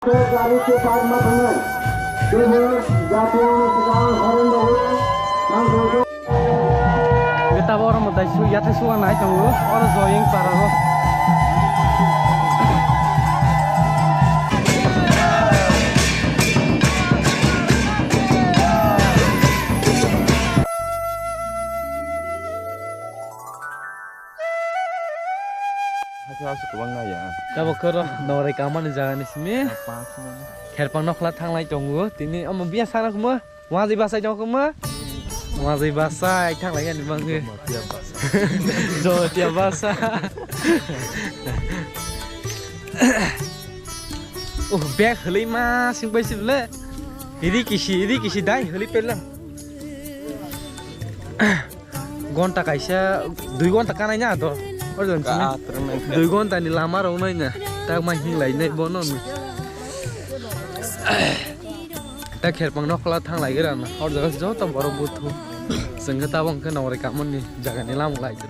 गाड़ी के पास मत हमें जाते kita orang mau tahu ya tahu suara naik tunggu orang joying parah loh. Kamu kerja nol rekaman di jalan ini. Kerpang nak lat hang lai tunggu. Tini om biasa nak semua. Wajib bahasa jauh semua. Wajib bahasa hang lai kan di bangku. Jo tiap bahasa. Bag heli mas, simpai simple. Ini kisi dai heli pelang. Gonta kaisa 2 gonta kananya atau? Orang cuma 2 gonta ni lama orang ni, tak main lain ni bonon. Tak kerpang nak kelat hang lagi kan? Orang jaga jauh tak baru butuh. Senggata bang kan orang kamu ni jaga ni lama lagi.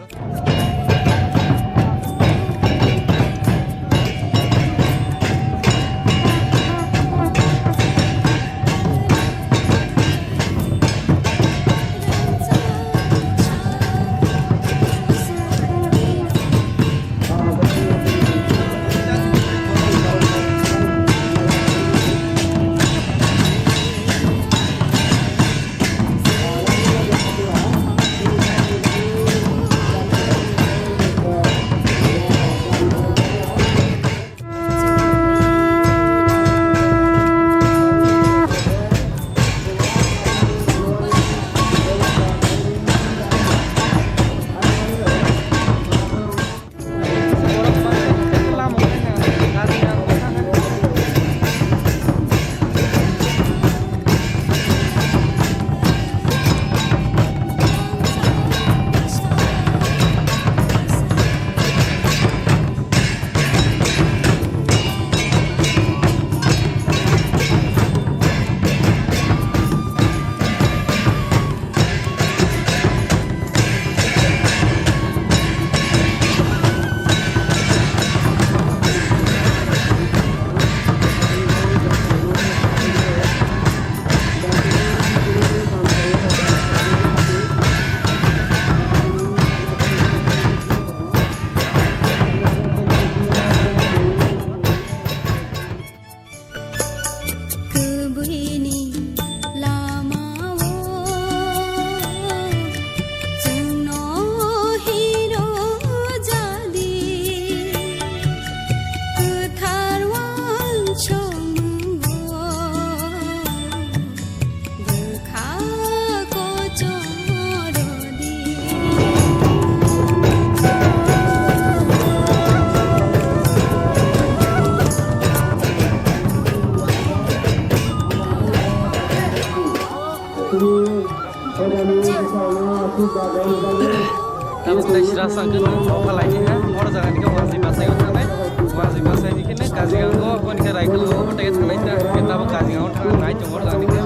Kamu sudah serasa kan apa lagi kan? Orang jangan nikah wajib bahasa yang sana, wajib bahasa ini kan kaji anggo, kau nikah rakyat lu, kau tak sana itu kita mau kaji anggo thang naik cuma orang nikah.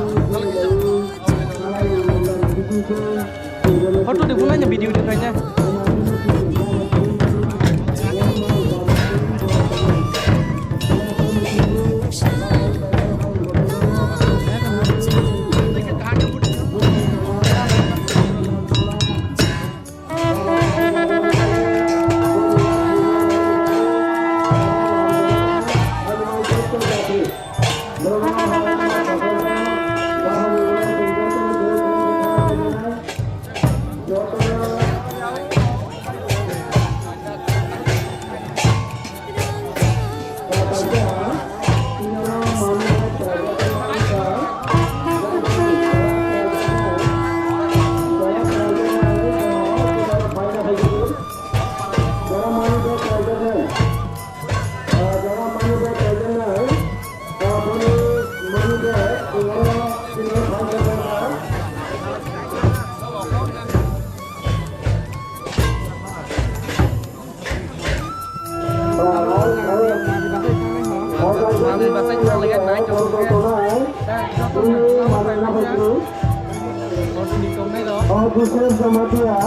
Foto di bulannya video di kayaknya. Officer Samatia,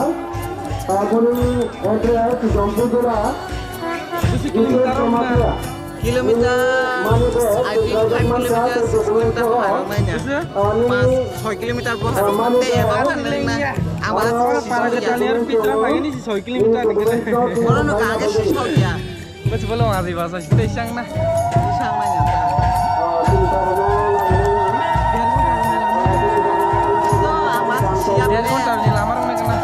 Agoni address Jambu Jila, Officer Samatia. kilometer, I think 5 kilometer, 6 kilometer po harong na niya. Mas 6 kilometer po harong na ya kan na. Awas Para ke Dalian Pitra pakai ini 6 kilometer nih kan. Wala no kaagad si Shot ya. Mas belum ngasih bahasa stasiun nah. Isang na niya. So, awas siap Dia na pun ya. tak dilamar nih kena.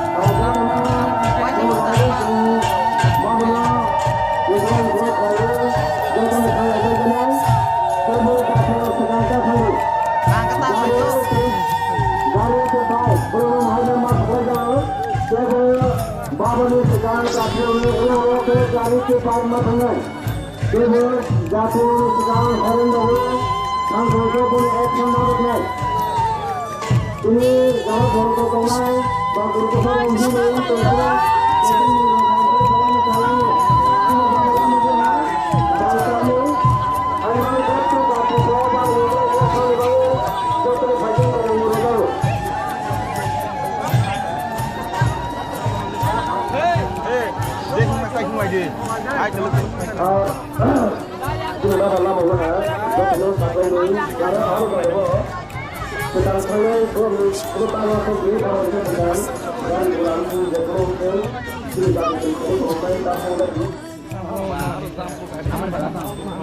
Angkat apa itu?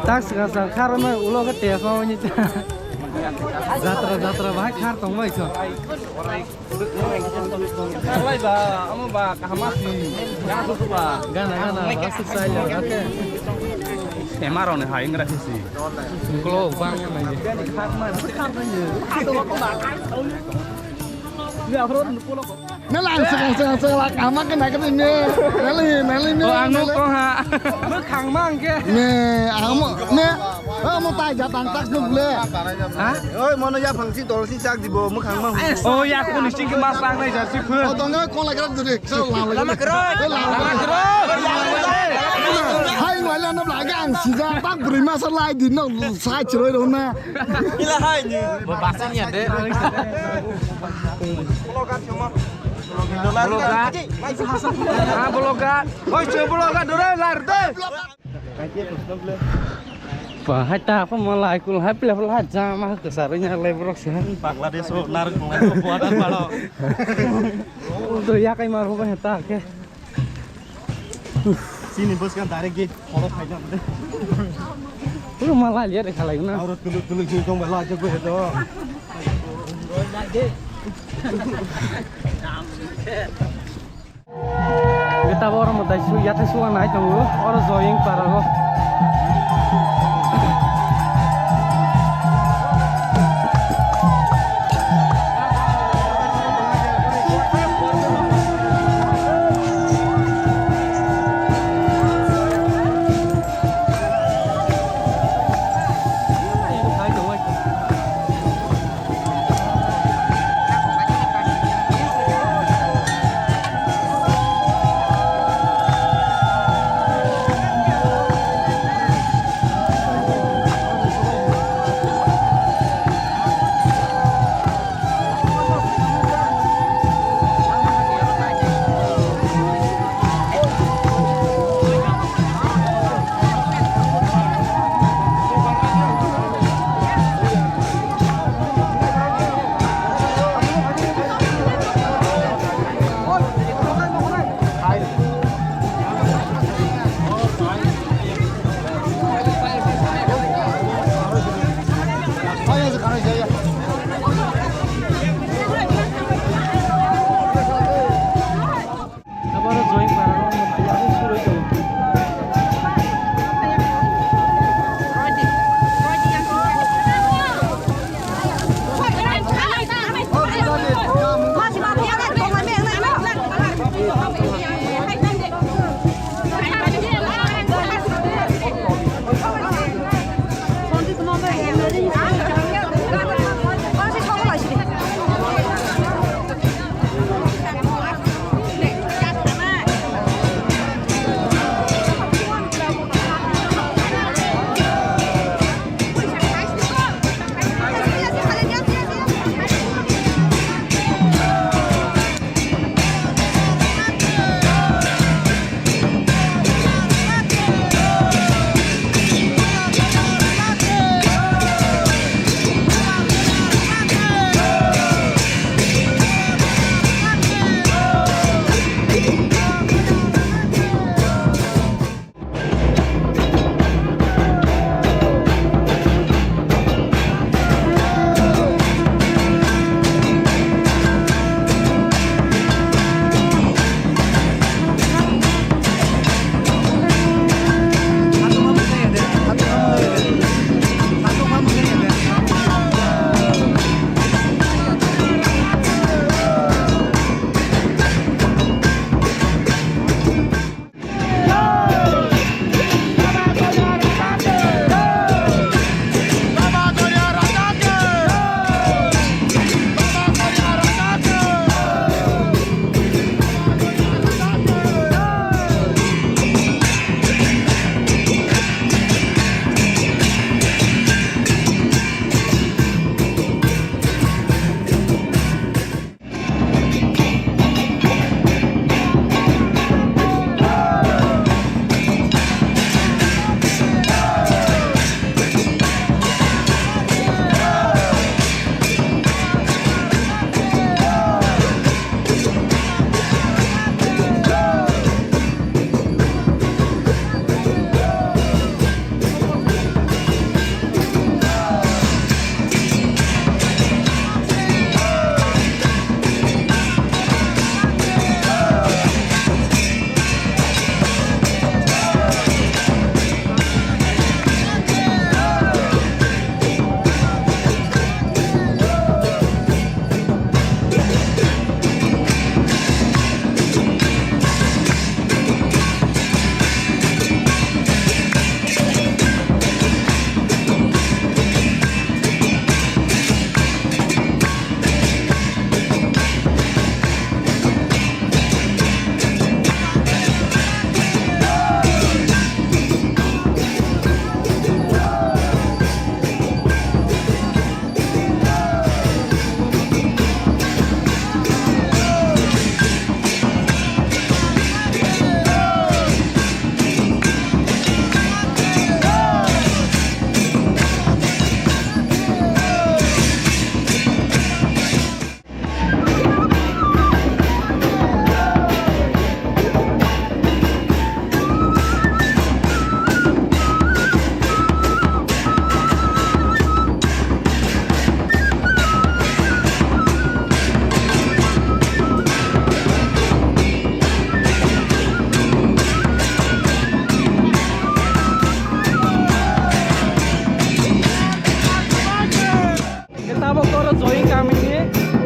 Tak sekarang karena ulo ke tes mau ni. Jatra baik kar tong mai so. Lai ba, amu ba kahamas ni. Gana susu ba. Gana masuk saja. Oke. Emaro ne hai ngara sisi. Kalau bang ni. Nó làm sờ là cả mắt cái này cái gì nè, nó lên Oh anu ko ha. Mức khang mang ke. nè, nè, mau tay giá tăng tắc nung lên, Ha? Oi, mana ya fungsi tol si sak di bawah mukang mah. Oh ya aku nih singkir masang nih jadi pun. tao nói con lại cái gì sao làm Lama kerot. hai ngoài lên nó lại cái ăn xì ra bác bùi mà sao lại thì nó sai chơi đâu nè, Ila hai ni. Bahasanya deh. Bologa. Ah bologa. Oi cuy bologa dulu lar deh. Wah, hata apa malah ikut happy level aja mah kesarnya lebrok sih. Bangladesh narik mulai kekuatan malah. Untuk ya kayak maru kan hata ke. Sini bos kan tarik git. Kalau faida deh. Lu malah lihat deh kalau ini. Harus dulu jengkong bala aja gue itu. Kita orang mau tahu ya tuh suan naik tunggu orang zoing para lo.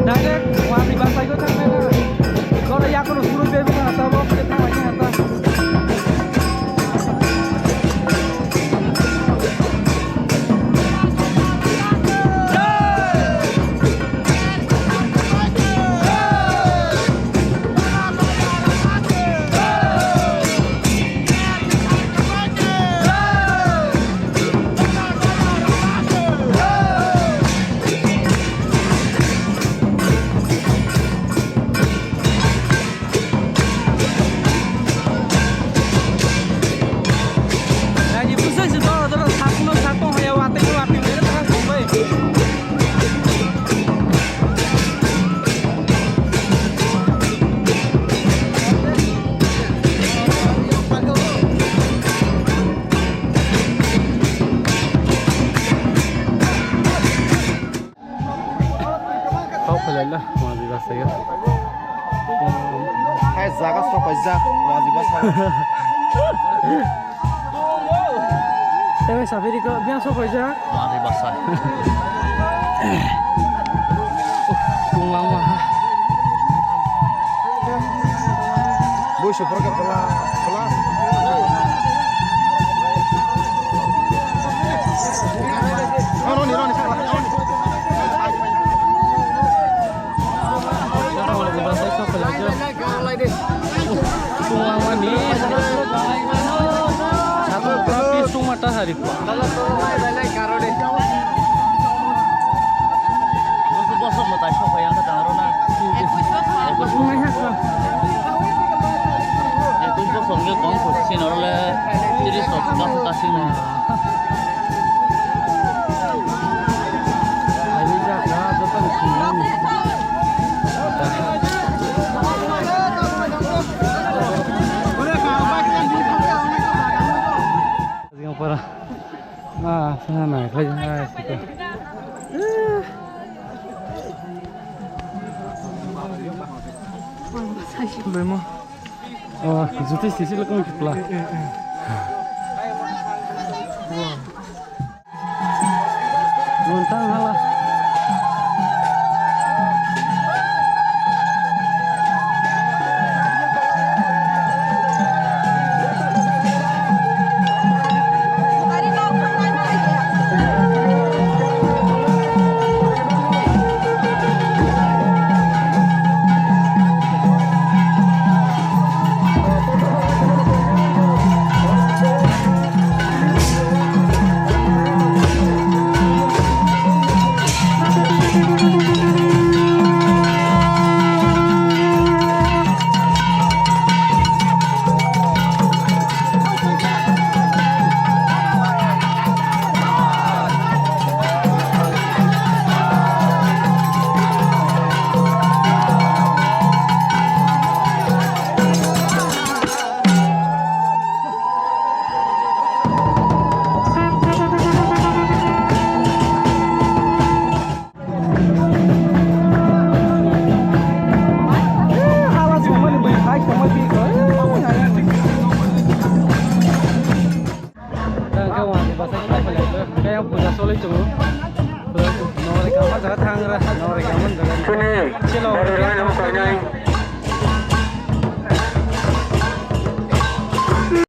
Direct wali bahasa itu kan mana? Kalau yang aku suruh dia bukan atau apa kita lagi hantar. Lah, wali bahasa ya. Hai zaga stop aja. Wajib bahasa. Tapi safari ke biasa aja. Wajib bahasa. Uang mah. Bu super ke pelan. Roni salah. Uang manis. Satu pisung matahari. Bosok lo tahu apa yang kata Rona? Itu bosok nggak kongkos sih norle. Jadi sok kasih nih. Ini jaga tetap sini. Para sana naik lagi situ. Belum. Oh, jutis di sini lekang gitu lah. Lontang halah. Sini,